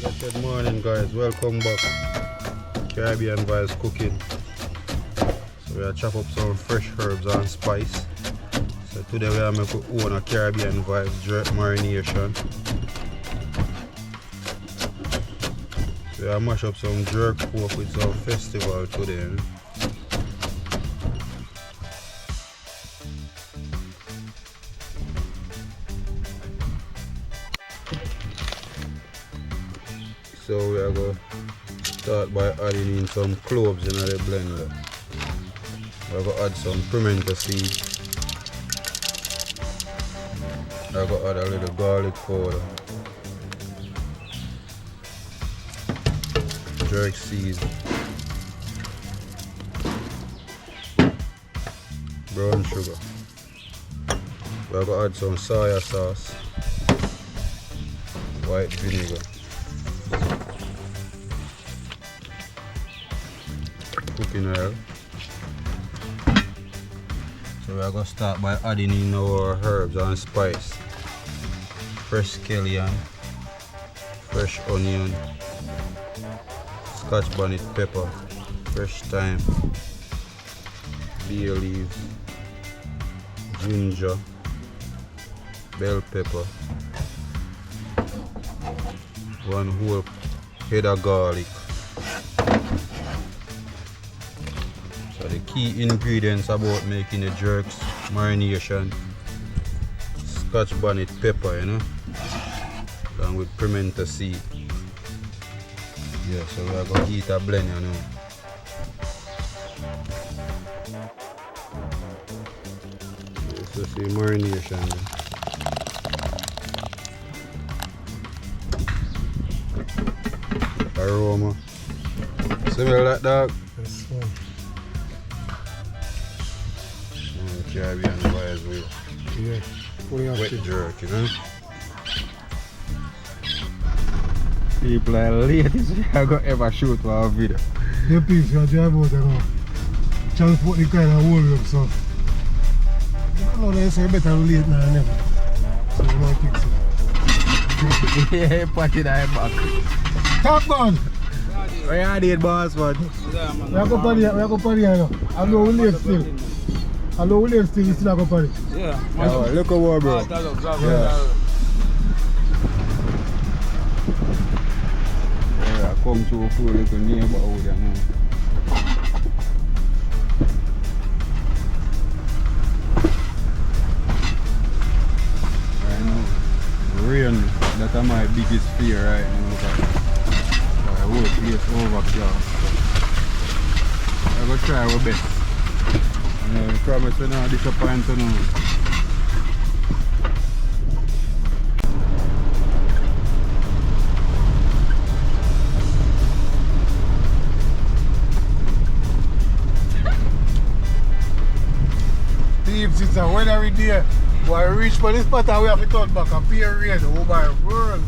Good morning guys, welcome back. Caribbean Vibes Cooking. So we are chop up some fresh herbs and spice. So today we are making own a Caribbean Vibes jerk marination. So we are mash up some jerk pork with some festival today. So we are going to start by adding in some cloves in the blender. We are going to add some pimento seed. We are going to add a little garlic powder, jerk seed, brown sugar. We are going to add some soya sauce, white vinegar, cooking oil. So we are going to start by adding in our herbs and spice. Fresh scallion, fresh onion, scotch bonnet pepper, fresh thyme, bay leaves, ginger, bell pepper, one whole head of garlic. So the key ingredients about making the jerks marination: scotch bonnet pepper, you know, along with pimento seed. Yeah, so we are going to eat a blend, you know. This is the marination. Aroma. Smell that, dog? Yes, sir. Caribbean Vibes with wet jerk, you know. People are latest I got ever shoot for a video. The piece you drive out and transport the kind of whole up, so you don't know, they say better late now than never. So you might fix it. Yeah, party that back. Top gun! Where are they, boss, man? We are going party here now. I know we late still. I know we late still, we still have a party. Yeah. Look over, bro. I come to a full little neighborhood now. Right now, rain, that's my biggest fear right now. The whole place overcast. I'm going to try our best. I promise we're not disappointed now. It's a weather day. Boy, reach for this spot and we have to turn back and pay rain over the world.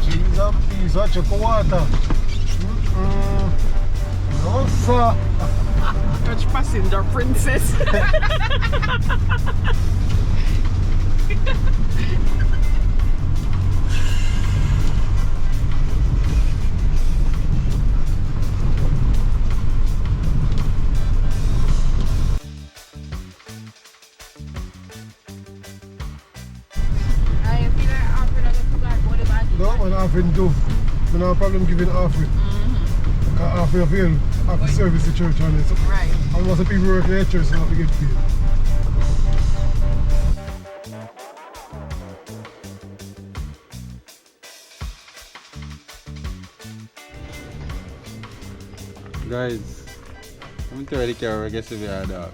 Jesus, please, watch your water. No, sir. Touch passenger princess. No, man, offering too. I no problem giving offering. Half of you have to service the church on it. Right. And lots of people work in the church, so have to get paid. Guys, I'm telling you, I guess if we are dog.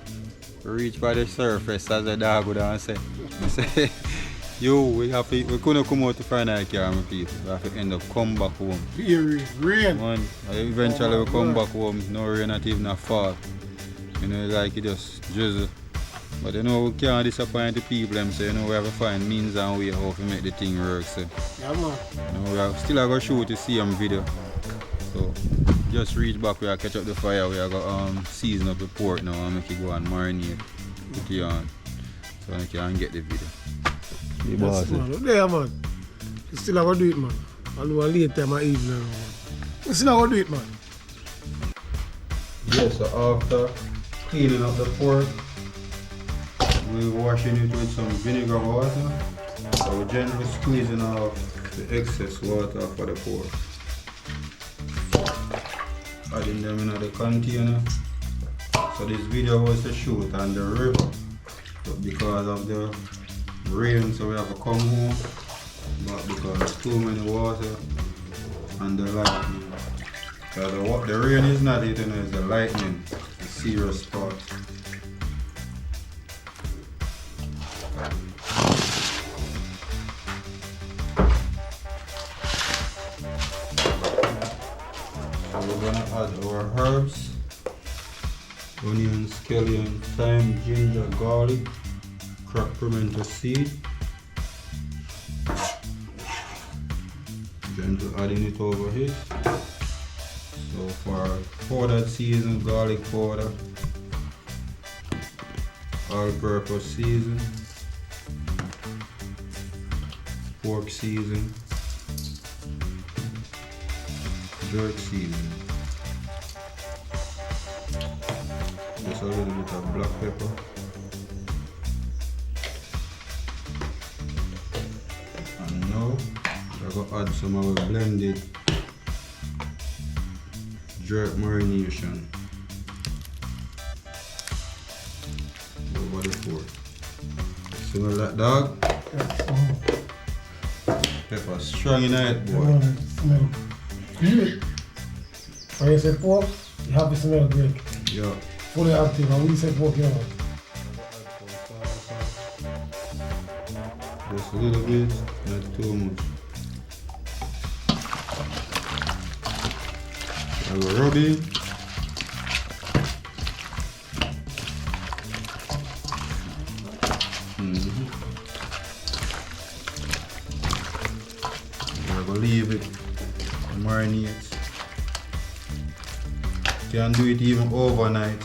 We reach by the surface as a dog would have say. Yo, we couldn't come out to find our car, my people. We have to end up come back home. Rain. Man, eventually we come back home, no rain, not even a fall. You know, it's like it just drizzle. But you know, we can't disappoint the people, so you know, we have to find means and way how to make the thing work. So, Yeah, man. you know, we are still going to shoot the CM video. So, just reach back, we are catch up the fire, we are going to season up the pork now and make it go and marinate. Put it on. So I can get the video. Yes, man. There, man. You still have to do it, man. I'll do a late time of evening. Let's see how we do it, man. Yeah, so after cleaning up the pork, we're washing it with some vinegar water. So we're gently squeezing out the excess water for the pork. Adding them in the container. So this video was to shoot on the river, but because of the rain, so we have to come home. But because there's too many water and the lightning. So the rain is not it, it's the lightning, the serious part. So we're gonna add our herbs, onion, scallion, thyme, ginger, garlic, cracked pimento seed. Gentle adding it over here. So for powdered season, garlic powder, all-purpose season, pork season, jerk season. Just a little bit of black pepper. And now we're going to add some of our blended jerk marination over the pork. Smell that, dog? Pepper strong in it, boy. Smell. When you say pork, you have to smell great. Yeah. Fully active, and when you say pork, you know. Just a little bit, not too much. I will rub it. I will leave it, marinate. You can do it even overnight.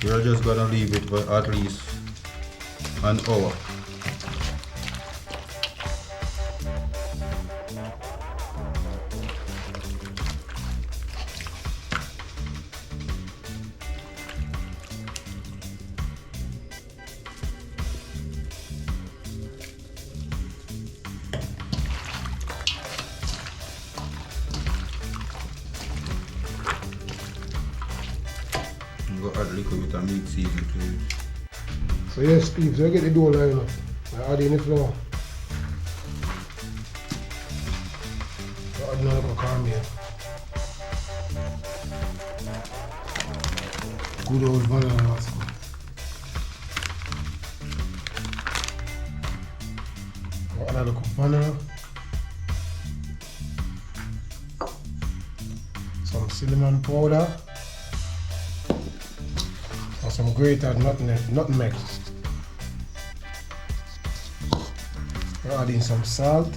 We're just gonna leave it for at least an hour. Go add a little bit of meat season to it. So yes, Steve, so you get the dough line up. I add in the flour. I add in a little caramel. Good old vanilla also. I add a little vanilla. Some cinnamon powder. And some grated nutmeg. We're adding some salt.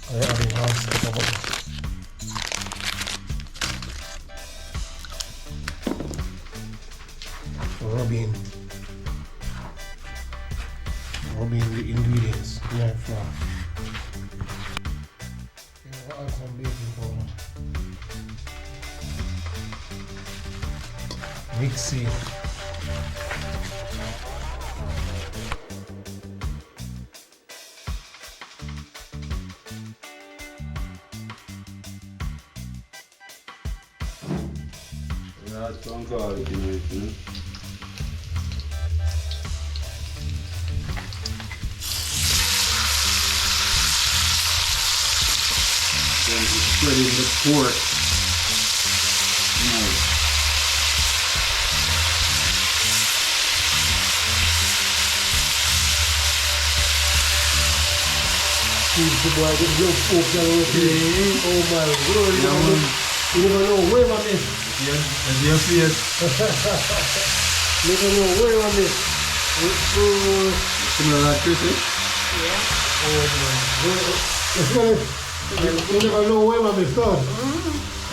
We're adding half stick of butter. Rubbing the ingredients in the flour. We'll add some baking powder. Mix it. Add some garlic in it, you know? Then we spread in the pork. Nice. The boy get real pork down with it. Oh my word, you never know where I'm in. Yes, and your face. You never know where I'm in. Similar like Chris, eh? Yeah. Oh my word. You never know where I'm in, son.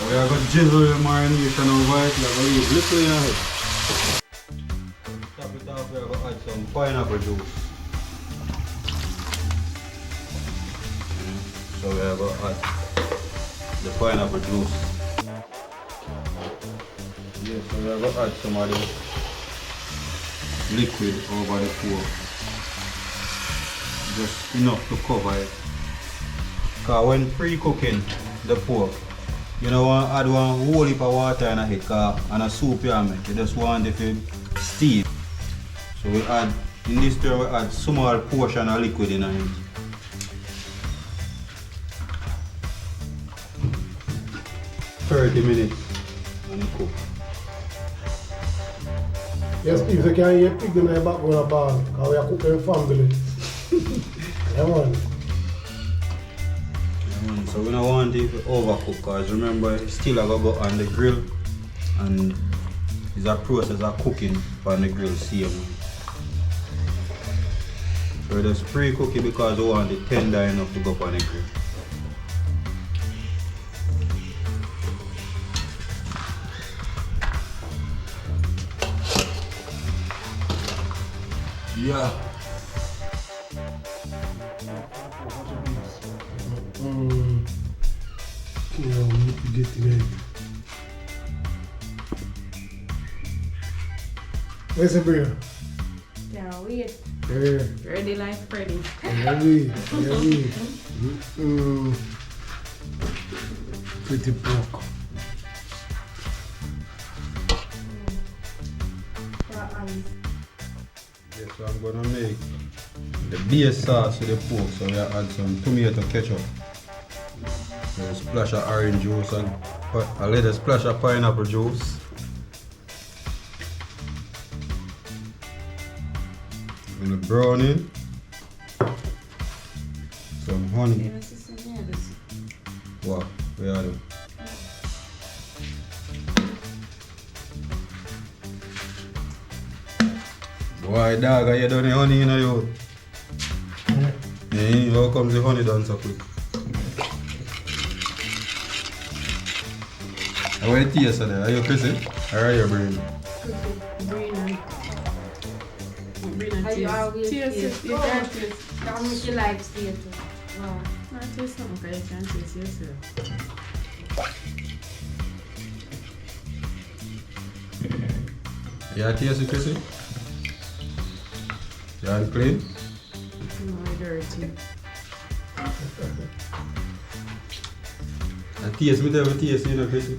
We are going to drizzle the marination over it. We are going to leave little in your head. Top it off, we are going to add some pineapple juice. So we are going to add the pineapple juice. Yeah, so we are going to add some of the liquid over the pork. Just enough to cover it. Because when pre-cooking the pork, you don't want to add one whole heap of water in it and a soup you make. You just want it to steam. So we add, in this turn we add small portion of liquid in it. $30 minutes and it cook. Yes, people, you can't hear pig in the background of bar because we are cooking family. Come on. So we don't want it to overcook because remember it's still going to go on the grill and it's a process of cooking on the grill same. So we just pre-cook it because we want it tender enough to go on the grill. Yeah. Yeah, we need to get it. Where's the burger? Yeah, wait. Yeah. Ready like Freddy. Heavy. Pretty pork. Yeah, so I'm gonna make the base sauce with the pork. So we add some tomato ketchup. So a splash of orange juice and a little splash of pineapple juice. And the browning. Some honey. What? We are doing. Boy, dog, are you done the honey in you? Yeah, how comes the honey done so quick? How are you taste of that? Are you Chrissy? Or are you brain? Green and taste. You can't taste. How much you like steak? Wow. Not taste something because you can't taste yourself. You taste it, Chrissy? You are clean? No, dirty. And taste me, tell me taste, you know, Chrissy?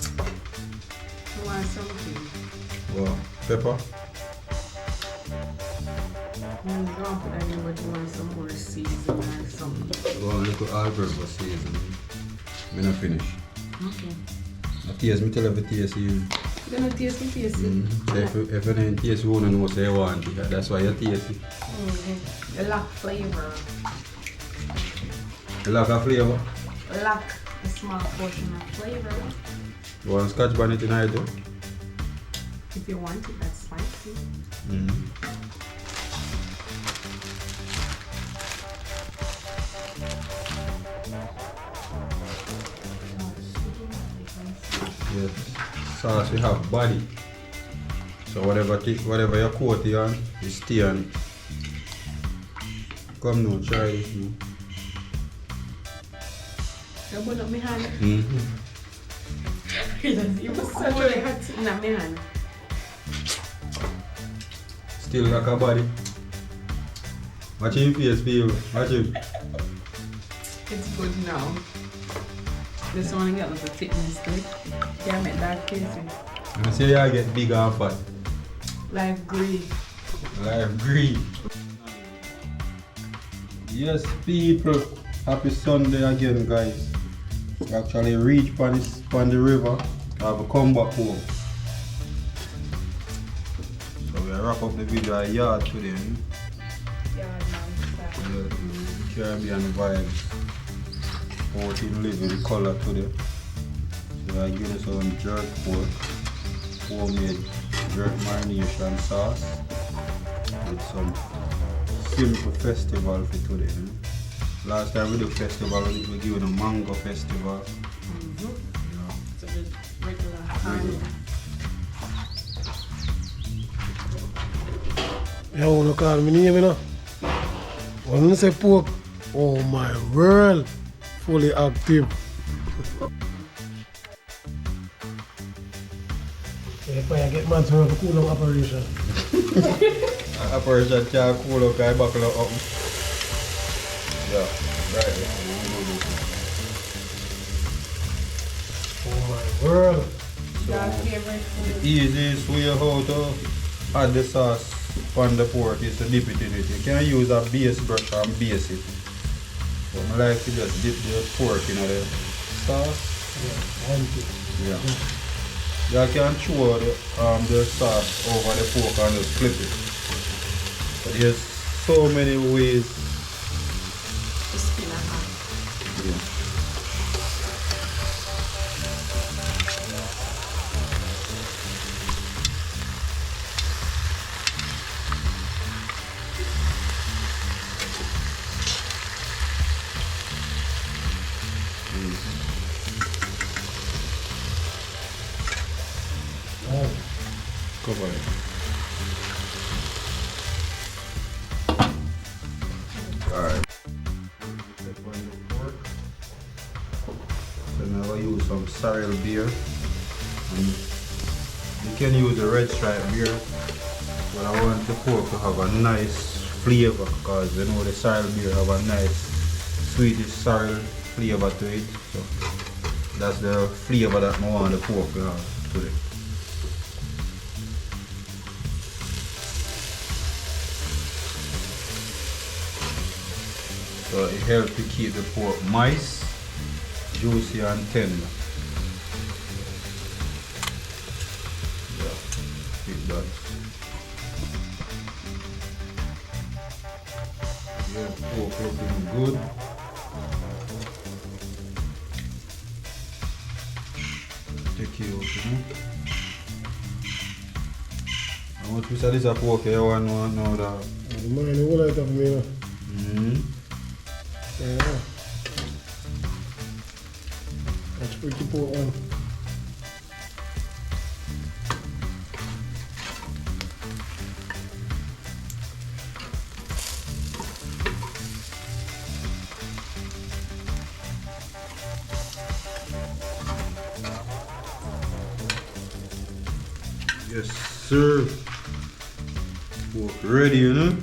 I want something. Wow. Pepper? You don't put that in, but you want some more seasoning or something. Wow, look at all-purpose seasoning. I'm not finish. Okay. I taste me, tell me taste you. You're gonna taste it. So if you don't taste, you won't know what you want it. That's why you taste it. The lack flavor. You like a flavour? Lack a small portion of flavor. You want scotch bonnet in it too? If you want it, that's spicy. Yes. Sauce we have body. So whatever you coat it on, you stay on it. Come now, try this now. You put up my hand. You was such a hot in my hand. Still like a body. Watch him face, people. Watch him. It's good now. This one get like a thickness to it. Yeah, make that tasty. And I say you get big and fat. Like green. Life green. Yes, people. Happy Sunday again, guys. We actually reached on the river. I have come back home. So we wrap up the video at yard today. Caribbean vibes. 14 living color today. So I give us some jerk pork, homemade jerk marination sauce with some simple festival for today. Last time we did festival, we give it a mango festival. Yeah. It's a good regular. You want to call me name, you know? When you say pork, Oh my world! Fully active. If I get mad to have a cool operation. Operation can't cool up, I buckle up. Yeah, right. Oh my world! Your favorite food. The easiest way how to add the sauce on the pork is to dip it in it. You can use a base brush and base it. But I like to just dip the pork in the sauce. Yeah, one thing. Yeah. You can throw the sauce over the pork and just flip it. But there's so many ways. To spin a hand. Yeah. Oh, Cover it. Alright. So now I use some sorrel beer. And you can use the red stripe beer, but I want the pork to have a nice flavor because you know the sorrel beer have a nice sweetish sorrel flavor to it. So that's the flavor that I want the pork to have today. So it helps to keep the pork moist, juicy and tender. Yeah, keep that. Yeah, pork looking good. Take it out, you know. How much piece of this pork you want now that? the man who like that for me. Yeah. That's pretty poor one. Yes, sir. Pork ready, you know?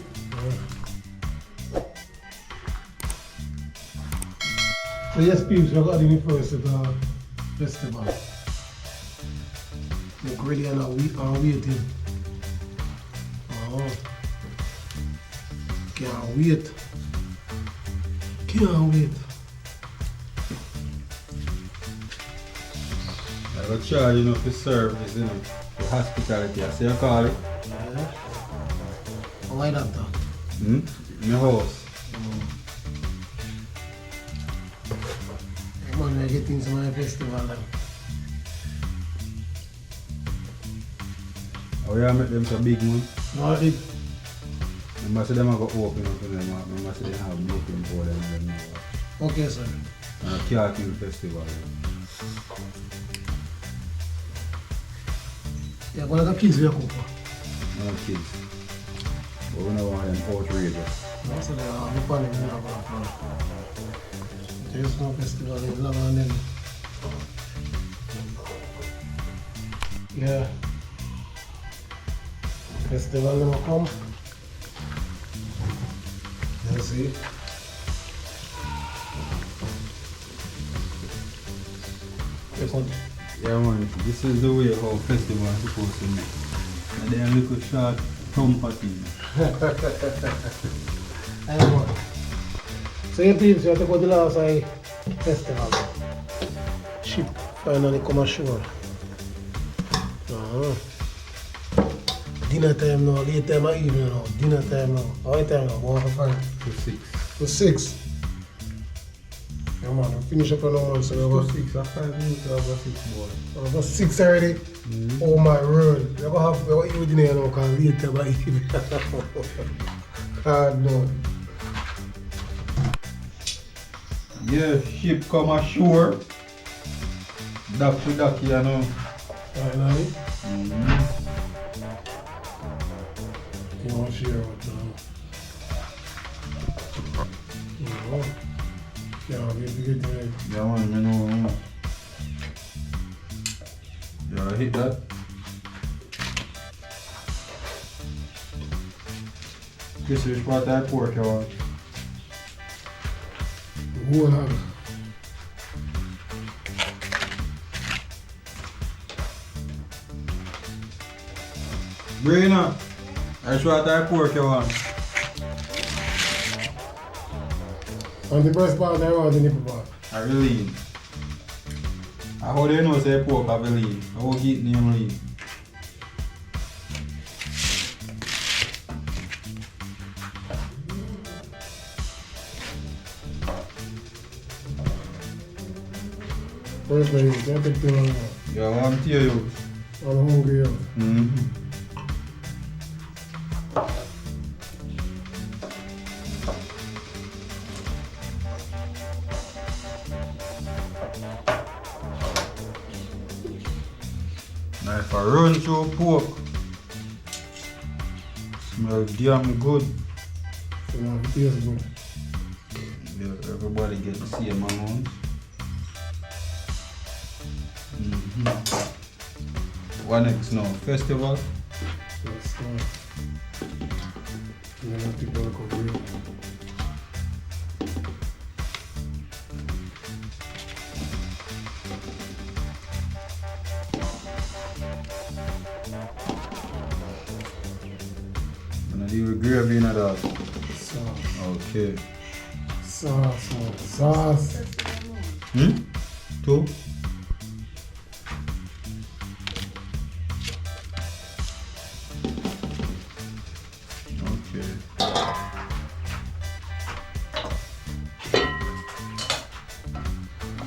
So yes, peeps, we got in first at the festival. Look ready and are waiting. Oh. Can't wait. Can't wait. I got charge enough for service, you know, for hospitality. I see you call it. Yeah. Why that though? In your house. Man, we're getting some of the festival now. Oh, yeah, make them so big, man. No, it. Remember, say them are going to open up in them. Remember, say they have booking for them. And them Okay, sir. Kiaking festival. Yeah, one of the kids we are cooking. No kids. But we don't want them outrageous. No, so they are the panel in our there's no festival in Long and then. Yeah. Festival never come. You see? Yeah, man, this is the way how festival is supposed to make. And then a little short thumper thing. I know. So you people, you have to go to the last festival. Ship finally come ashore. Dinner time now, late time of evening now, dinner time now. How many time now? 1:05? To 6. To 6. Yeah man, we finish up on the one, so we have To 6 or 5 minutes over 6 more. about 6 already. Oh my word. We're going to have what you dinner now, because late time of evening. God no. Yeah, ship come ashore. Duck to duck, you know. Finally. You want to share what now? Oh. Yeah, we get it. Yeah, man, I know. Yeah, hit that. This is what I pork you want. Whole hog. Brina, that's what I pork you want. And the first part I want the nipple part. I lean. How do you know say pork have a lean? How get it name lean? First lady, don't take too long now. Yeah, I want to tell you. I'm hungry. Now if I run through pork, smell damn good. So now it tastes good. Yeah, everybody get the same amount. What next now? Festival? That's fine. And then I think I'll go real. And I do gravy in that. Sauce. Okay. Sauce, man. Sauce. Two? Okay.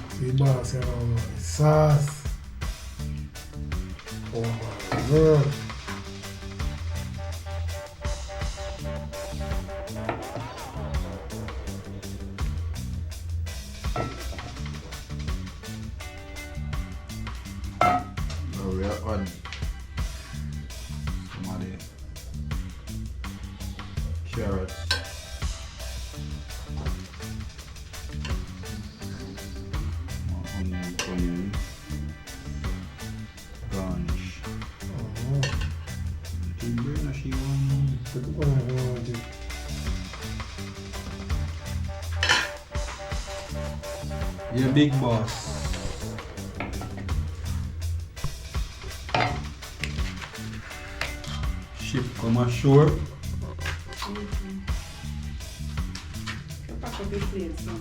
See, boss, you know, sauce. Oh my God. Now we are on some of the carrots. Onion, garnish. Oh, Timber, she want. put it on the wall, dude. Yeah, big boss. Ship come ashore. Pack up your plates now.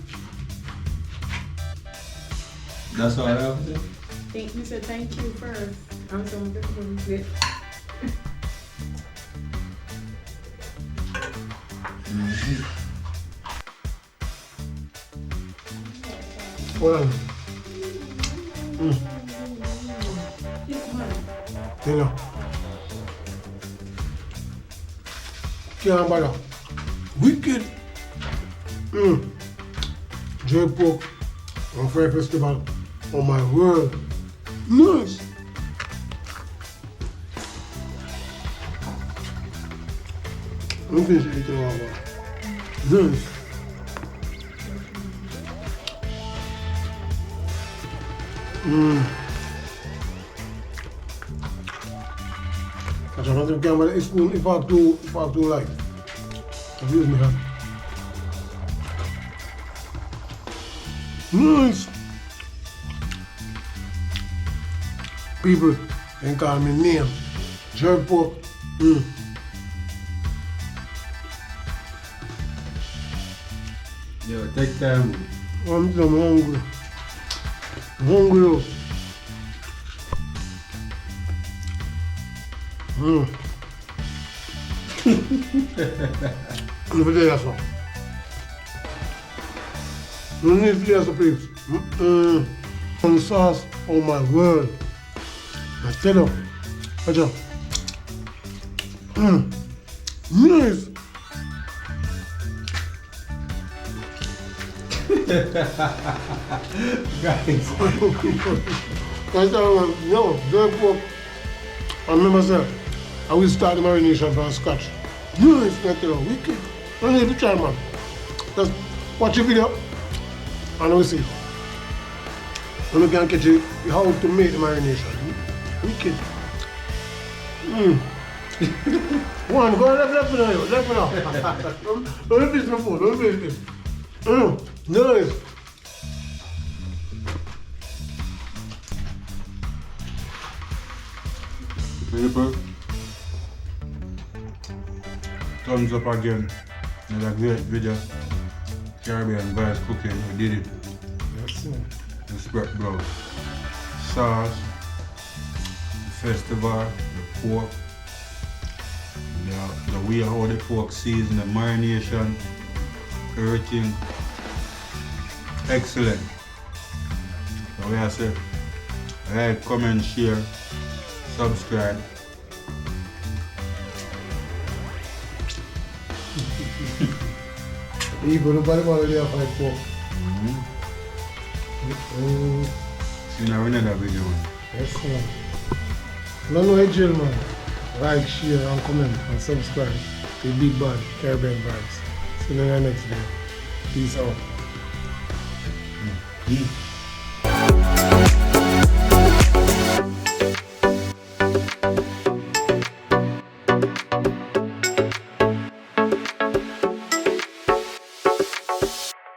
That's all I have to say. Thank me, said thank you first. I'm so much for the plate. Hold on. Yes, man. You know. Can't bother. Wicked. Jerk pork on Fire Festival. Oh my word. Nice. Let me finish eating all that. Nice. I don't know if camera is spoon if I do light. Excuse me, huh? Nice. People can call me name. Jerk pork. Yo, take time. I'm hungry. I'm hungry. Let me tell you something. You need to hear some please. Some sauce, oh my word. I tell you. Watch out. Nice. Guys. I tell you, no, jerk pork. I remember, sir, I will start the marination from scratch. Nice, I tell you, wicked. I need to try, man. Just Watch the video and we'll see. And we can catch you how to make the marination. Wicked. One, go left me now. Left me now. Don't miss my food. Don't miss it. Nice. People, thumbs up again. Another great video. Caribbean guys cooking. We did it. Yes, sir. The spread bro. Sauce, the festival, the pork, the way how the pork season, the marination, everything. Excellent. So we have said, like, comment, share, subscribe. Even nobody want to fight pork. See now another video. Yes, sir. No, no, jail, man. Like, share, and comment, and subscribe to Big Bad Caribbean Vibes. See you in the next video. Peace out.